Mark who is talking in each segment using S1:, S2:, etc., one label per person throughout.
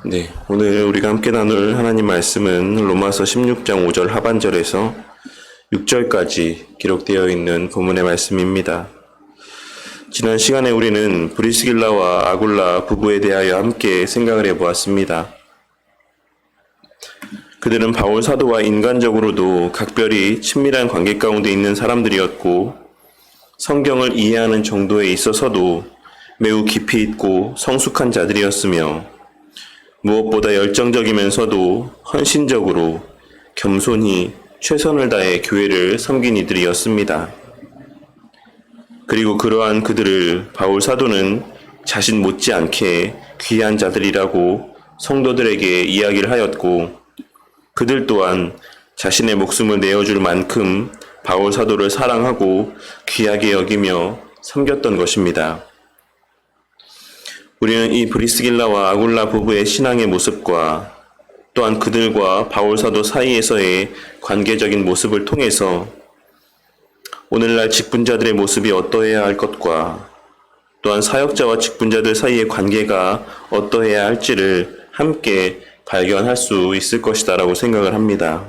S1: 네, 오늘 우리가 함께 나눌 하나님 말씀은 로마서 16장 5절 하반절에서 6절까지 기록되어 있는 본문의 말씀입니다. 지난 시간에 우리는 브리스길라와 아굴라 부부에 대하여 함께 생각을 해보았습니다. 그들은 바울 사도와 인간적으로도 각별히 친밀한 관계 가운데 있는 사람들이었고, 성경을 이해하는 정도에 있어서도 매우 깊이 있고 성숙한 자들이었으며, 무엇보다 열정적이면서도 헌신적으로 겸손히 최선을 다해 교회를 섬긴 이들이었습니다. 그리고 그러한 그들을 바울 사도는 자신 못지않게 귀한 자들이라고 성도들에게 이야기를 하였고, 그들 또한 자신의 목숨을 내어줄 만큼 바울 사도를 사랑하고 귀하게 여기며 섬겼던 것입니다. 우리는 이 브리스길라와 아굴라 부부의 신앙의 모습과 또한 그들과 바울 사도 사이에서의 관계적인 모습을 통해서 오늘날 직분자들의 모습이 어떠해야 할 것과 또한 사역자와 직분자들 사이의 관계가 어떠해야 할지를 함께 발견할 수 있을 것이다라고 생각을 합니다.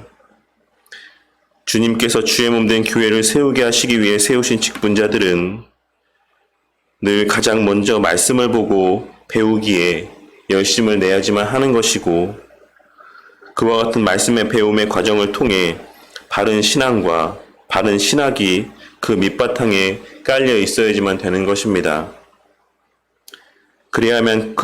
S1: 주님께서 주의 몸 된 교회를 세우게 하시기 위해 세우신 직분자들은 늘 가장 먼저 말씀을 보고 배우기에 열심을 내야지만 하는 것이고, 그와 같은 말씀의 배움의 과정을 통해 바른 신앙과 바른 신학이 그 밑바탕에 깔려 있어야지만 되는 것입니다. 그래야만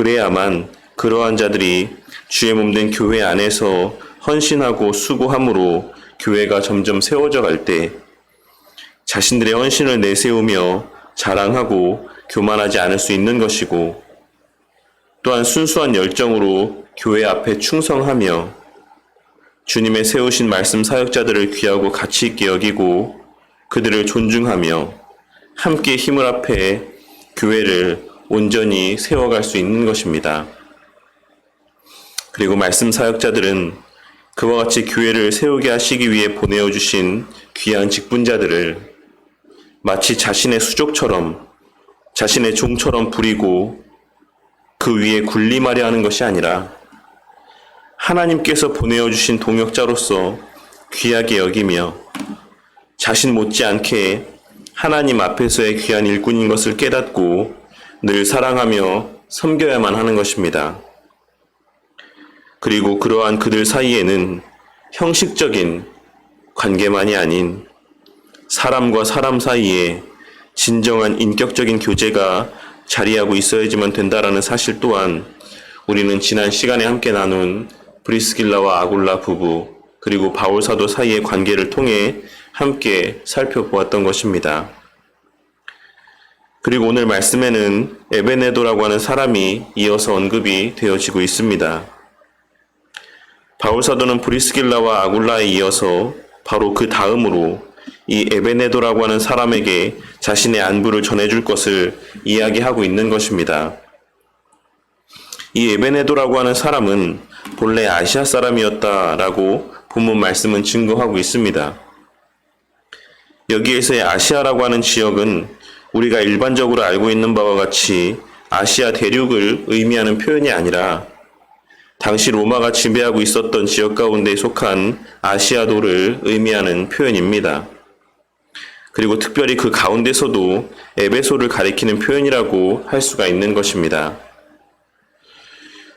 S1: 그러한 자들이 주의 몸 된 교회 안에서 헌신하고 수고함으로 교회가 점점 세워져 갈 때 자신들의 헌신을 내세우며 자랑하고 교만하지 않을 수 있는 것이고, 또한 순수한 열정으로 교회 앞에 충성하며 주님의 세우신 말씀 사역자들을 귀하고 가치 있게 여기고 그들을 존중하며 함께 힘을 합해 교회를 온전히 세워갈 수 있는 것입니다. 그리고 말씀 사역자들은 그와 같이 교회를 세우게 하시기 위해 보내어 주신 귀한 직분자들을 마치 자신의 수족처럼, 자신의 종처럼 부리고 그 위에 군림하려 하는 것이 아니라 하나님께서 보내어 주신 동역자로서 귀하게 여기며 자신 못지않게 하나님 앞에서의 귀한 일꾼인 것을 깨닫고 늘 사랑하며 섬겨야만 하는 것입니다. 그리고 그러한 그들 사이에는 형식적인 관계만이 아닌 사람과 사람 사이에 진정한 인격적인 교제가 자리하고 있어야지만 된다라는 사실 또한 우리는 지난 시간에 함께 나눈 브리스길라와 아굴라 부부 그리고 바울 사도 사이의 관계를 통해 함께 살펴보았던 것입니다. 그리고 오늘 말씀에는 에베네도라고 하는 사람이 이어서 언급이 되어지고 있습니다. 바울 사도는 브리스길라와 아굴라에 이어서 바로 그 다음으로 이 에베네도라고 하는 사람에게 자신의 안부를 전해줄 것을 이야기하고 있는 것입니다. 이 에베네도라고 하는 사람은 본래 아시아 사람이었다라고 본문 말씀은 증거하고 있습니다. 여기에서의 아시아라고 하는 지역은 우리가 일반적으로 알고 있는 바와 같이 아시아 대륙을 의미하는 표현이 아니라 당시 로마가 지배하고 있었던 지역 가운데 속한 아시아도를 의미하는 표현입니다. 그리고 특별히 그 가운데서도 에베소를 가리키는 표현이라고 할 수가 있는 것입니다.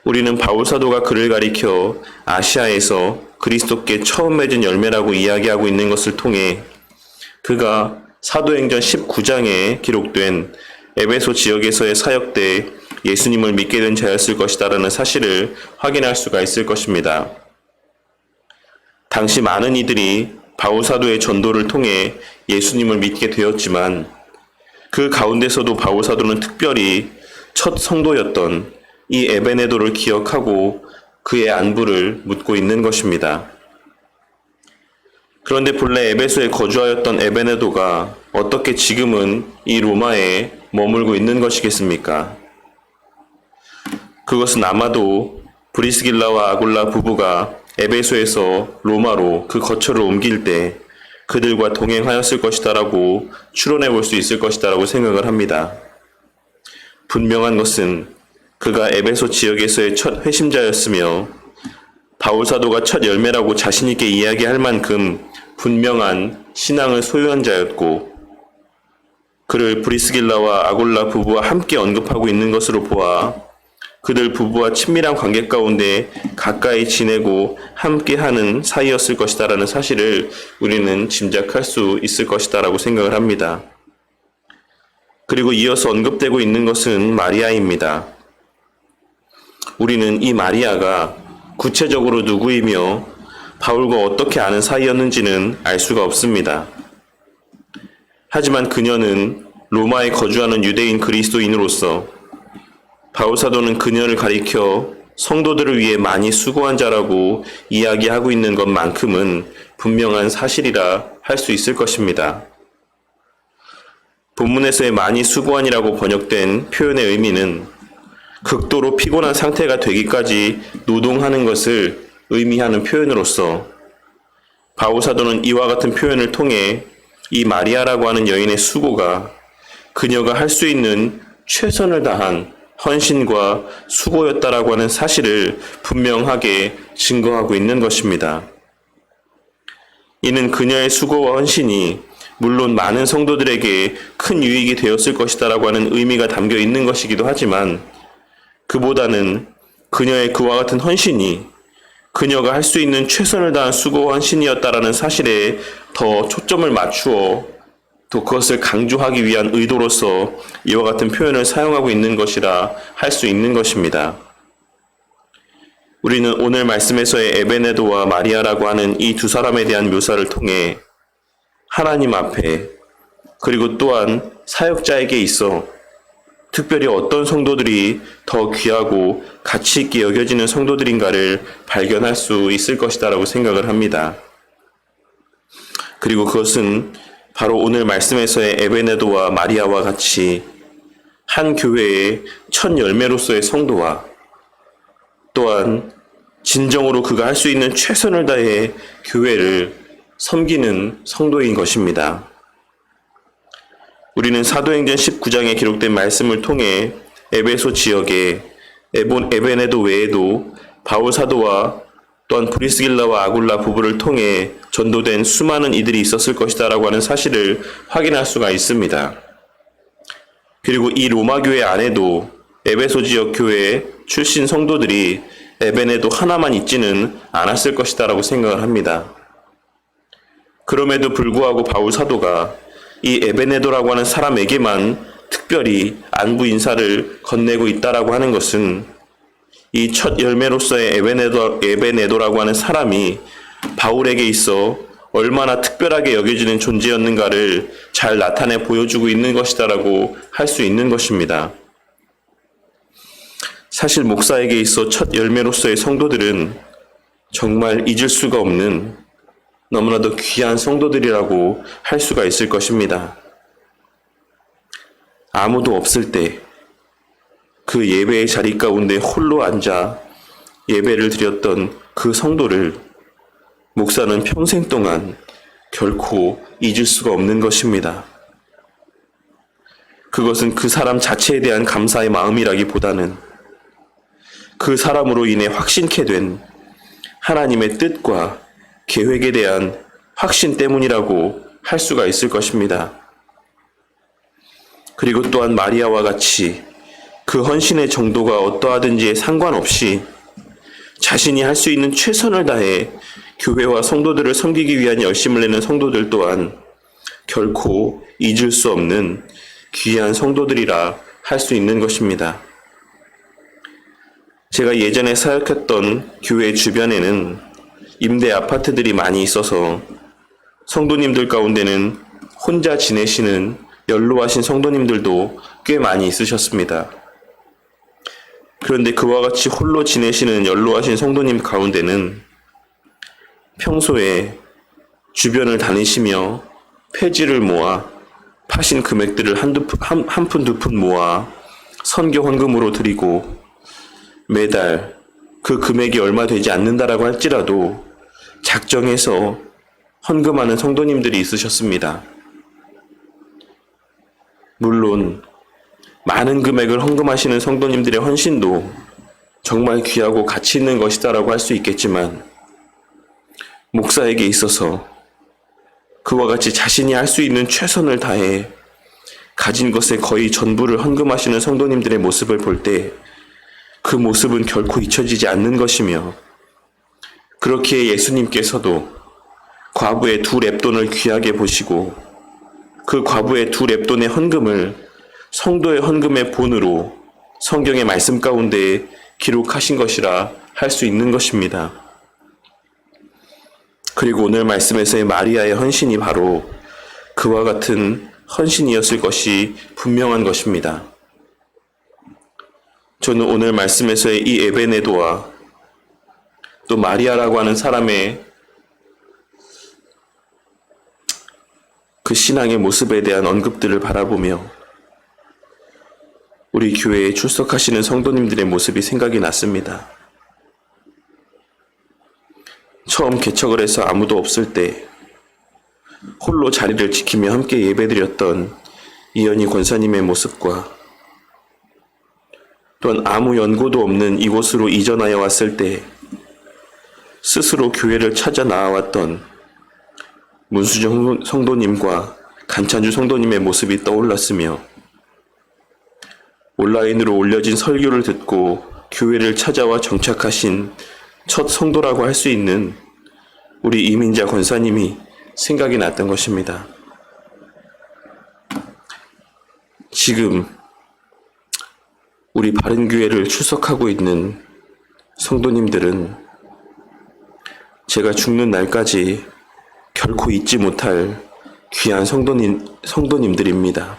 S1: 우리는 바울 사도가 그를 가리켜 아시아에서 그리스도께 처음 맺은 열매라고 이야기하고 있는 것을 통해 그가 사도행전 19장에 기록된 에베소 지역에서의 사역 때 예수님을 믿게 된 자였을 것이다라는 사실을 확인할 수가 있을 것입니다. 당시 많은 이들이 바울 사도의 전도를 통해 예수님을 믿게 되었지만 그 가운데서도 바울 사도는 특별히 첫 성도였던 이 에베네도를 기억하고 그의 안부를 묻고 있는 것입니다. 그런데 본래 에베소에 거주하였던 에베네도가 어떻게 지금은 이 로마에 머물고 있는 것이겠습니까? 그것은 아마도 브리스길라와 아굴라 부부가 에베소에서 로마로 그 거처를 옮길 때 그들과 동행하였을 것이다라고 추론해 볼 수 있을 것이다라고 생각을 합니다. 분명한 것은 그가 에베소 지역에서의 첫 회심자였으며 바울 사도가 첫 열매라고 자신 있게 이야기할 만큼 분명한 신앙을 소유한 자였고, 그를 브리스길라와 아굴라 부부와 함께 언급하고 있는 것으로 보아 그들 부부와 친밀한 관계 가운데 가까이 지내고 함께하는 사이였을 것이다라는 사실을 우리는 짐작할 수 있을 것이다라고 생각을 합니다. 그리고 이어서 언급되고 있는 것은 마리아입니다. 우리는 이 마리아가 구체적으로 누구이며 바울과 어떻게 아는 사이였는지는 알 수가 없습니다. 하지만 그녀는 로마에 거주하는 유대인 그리스도인으로서 바울 사도는 그녀를 가리켜 성도들을 위해 많이 수고한 자라고 이야기하고 있는 것만큼은 분명한 사실이라 할 수 있을 것입니다. 본문에서의 많이 수고한이라고 번역된 표현의 의미는 극도로 피곤한 상태가 되기까지 노동하는 것을 의미하는 표현으로서 바울 사도는 이와 같은 표현을 통해 이 마리아라고 하는 여인의 수고가 그녀가 할 수 있는 최선을 다한 헌신과 수고였다라고 하는 사실을 분명하게 증거하고 있는 것입니다. 이는 그녀의 수고와 헌신이 물론 많은 성도들에게 큰 유익이 되었을 것이다라고 하는 의미가 담겨 있는 것이기도 하지만, 그보다는 그녀의 그와 같은 헌신이 그녀가 할 수 있는 최선을 다한 수고와 헌신이었다라는 사실에 더 초점을 맞추어 또 그것을 강조하기 위한 의도로서 이와 같은 표현을 사용하고 있는 것이라 할 수 있는 것입니다. 우리는 오늘 말씀에서의 에베네도와 마리아라고 하는 이 두 사람에 대한 묘사를 통해 하나님 앞에 그리고 또한 사역자에게 있어 특별히 어떤 성도들이 더 귀하고 가치 있게 여겨지는 성도들인가를 발견할 수 있을 것이다라고 생각을 합니다. 그리고 그것은 바로 오늘 말씀에서의 에베네도와 마리아와 같이 한 교회의 첫 열매로서의 성도와 또한 진정으로 그가 할 수 있는 최선을 다해 교회를 섬기는 성도인 것입니다. 우리는 사도행전 19장에 기록된 말씀을 통해 에베소 지역에 에베네도 외에도 바울 사도와 또한 브리스길라와 아굴라 부부를 통해 전도된 수많은 이들이 있었을 것이다라고 하는 사실을 확인할 수가 있습니다. 그리고 이 로마 교회 안에도 에베소 지역 교회 출신 성도들이 에베네도 하나만 있지는 않았을 것이다라고 생각을 합니다. 그럼에도 불구하고 바울 사도가 이 에베네도라고 하는 사람에게만 특별히 안부 인사를 건네고 있다라고 하는 것은 이 첫 열매로서의 에베네도라고 하는 사람이 바울에게 있어 얼마나 특별하게 여겨지는 존재였는가를 잘 나타내 보여주고 있는 것이다라고 할 수 있는 것입니다. 사실 목사에게 있어 첫 열매로서의 성도들은 정말 잊을 수가 없는 너무나도 귀한 성도들이라고 할 수가 있을 것입니다. 아무도 없을 때 그 예배의 자리 가운데 홀로 앉아 예배를 드렸던 그 성도를 목사는 평생 동안 결코 잊을 수가 없는 것입니다. 그것은 그 사람 자체에 대한 감사의 마음이라기보다는 그 사람으로 인해 확신케 된 하나님의 뜻과 계획에 대한 확신 때문이라고 할 수가 있을 것입니다. 그리고 또한 마리아와 같이 그 헌신의 정도가 어떠하든지에 상관없이 자신이 할 수 있는 최선을 다해 교회와 성도들을 섬기기 위한 열심을 내는 성도들 또한 결코 잊을 수 없는 귀한 성도들이라 할 수 있는 것입니다. 제가 예전에 사역했던 교회 주변에는 임대 아파트들이 많이 있어서 성도님들 가운데는 혼자 지내시는 연로하신 성도님들도 꽤 많이 있으셨습니다. 그런데 그와 같이 홀로 지내시는 연로하신 성도님 가운데는 평소에 주변을 다니시며 폐지를 모아 파신 금액들을 한 푼 두 푼 모아 선교 헌금으로 드리고 매달 그 금액이 얼마 되지 않는다라고 할지라도 작정해서 헌금하는 성도님들이 있으셨습니다. 물론 많은 금액을 헌금하시는 성도님들의 헌신도 정말 귀하고 가치 있는 것이다라고 할 수 있겠지만, 목사에게 있어서 그와 같이 자신이 할 수 있는 최선을 다해 가진 것의 거의 전부를 헌금하시는 성도님들의 모습을 볼 때 그 모습은 결코 잊혀지지 않는 것이며, 그렇기에 예수님께서도 과부의 2렙돈을 귀하게 보시고 그 과부의 2렙돈의 헌금을 성도의 헌금의 본으로 성경의 말씀 가운데 기록하신 것이라 할 수 있는 것입니다. 그리고 오늘 말씀에서의 마리아의 헌신이 바로 그와 같은 헌신이었을 것이 분명한 것입니다. 저는 오늘 말씀에서의 이 에베네도와 또 마리아라고 하는 사람의 그 신앙의 모습에 대한 언급들을 바라보며 우리 교회에 출석하시는 성도님들의 모습이 생각이 났습니다. 처음 개척을 해서 아무도 없을 때 홀로 자리를 지키며 함께 예배드렸던 이현희 권사님의 모습과, 또한 아무 연고도 없는 이곳으로 이전하여 왔을 때 스스로 교회를 찾아 나와왔던 문수정 성도님과 간찬주 성도님의 모습이 떠올랐으며, 온라인으로 올려진 설교를 듣고 교회를 찾아와 정착하신 첫 성도라고 할 수 있는 우리 이민자 권사님이 생각이 났던 것입니다. 지금 우리 바른교회를 출석하고 있는 성도님들은 제가 죽는 날까지 결코 잊지 못할 귀한 성도님들입니다.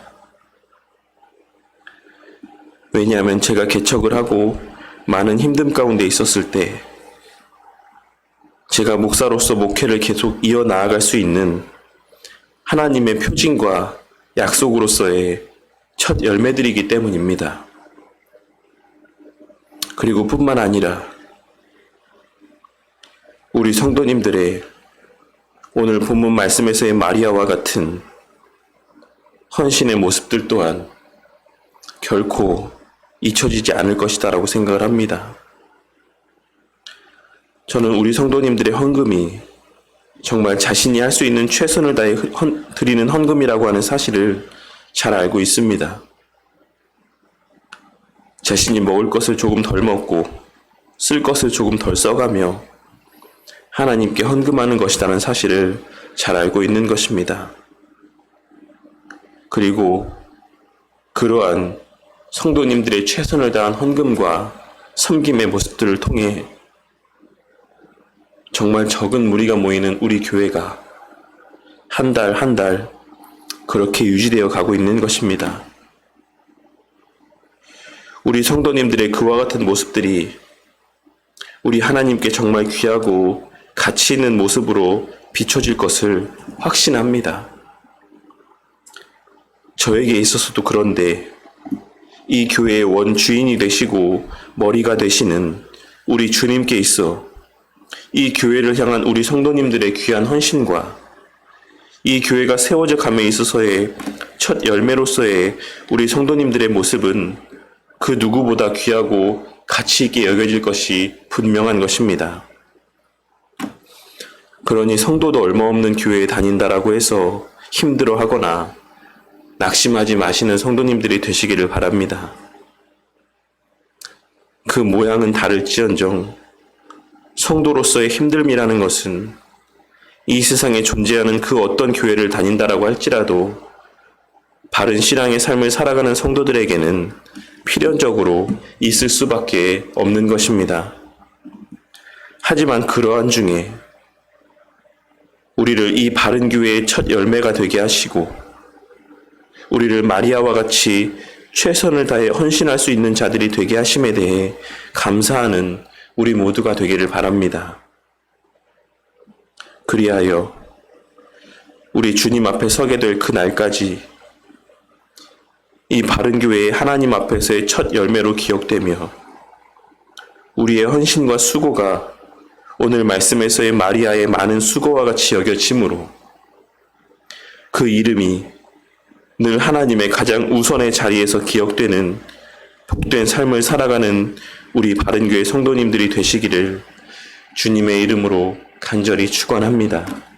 S1: 왜냐하면 제가 개척을 하고 많은 힘듦 가운데 있었을 때 제가 목사로서 목회를 계속 이어나아갈 수 있는 하나님의 표징과 약속으로서의 첫 열매들이기 때문입니다. 그리고 뿐만 아니라 우리 성도님들의 오늘 본문 말씀에서의 마리아와 같은 헌신의 모습들 또한 결코 잊혀지지 않을 것이다라고 생각을 합니다. 저는 우리 성도님들의 헌금이 정말 자신이 할 수 있는 최선을 다해 드리는 헌금이라고 하는 사실을 잘 알고 있습니다. 자신이 먹을 것을 조금 덜 먹고 쓸 것을 조금 덜 써가며 하나님께 헌금하는 것이라는 사실을 잘 알고 있는 것입니다. 그리고 그러한 성도님들의 최선을 다한 헌금과 섬김의 모습들을 통해 정말 적은 무리가 모이는 우리 교회가 한 달 한 달 그렇게 유지되어 가고 있는 것입니다. 우리 성도님들의 그와 같은 모습들이 우리 하나님께 정말 귀하고 가치 있는 모습으로 비춰질 것을 확신합니다. 저에게 있어서도 그런데 이 교회의 원주인이 되시고 머리가 되시는 우리 주님께 있어 이 교회를 향한 우리 성도님들의 귀한 헌신과 이 교회가 세워져 감에 있어서의 첫 열매로서의 우리 성도님들의 모습은 그 누구보다 귀하고 가치 있게 여겨질 것이 분명한 것입니다. 그러니 성도도 얼마 없는 교회에 다닌다라고 해서 힘들어하거나 낙심하지 마시는 성도님들이 되시기를 바랍니다. 그 모양은 다를지언정 성도로서의 힘듦이라는 것은 이 세상에 존재하는 그 어떤 교회를 다닌다라고 할지라도 바른 신앙의 삶을 살아가는 성도들에게는 필연적으로 있을 수밖에 없는 것입니다. 하지만 그러한 중에 우리를 이 바른 교회의 첫 열매가 되게 하시고 우리를 마리아와 같이 최선을 다해 헌신할 수 있는 자들이 되게 하심에 대해 감사하는 우리 모두가 되기를 바랍니다. 그리하여 우리 주님 앞에 서게 될 그 날까지 이 바른 교회의 하나님 앞에서의 첫 열매로 기억되며 우리의 헌신과 수고가 오늘 말씀에서의 마리아의 많은 수고와 같이 여겨지므로 그 이름이 늘 하나님의 가장 우선의 자리에서 기억되는 복된 삶을 살아가는 우리 바른교회 성도님들이 되시기를 주님의 이름으로 간절히 축원합니다.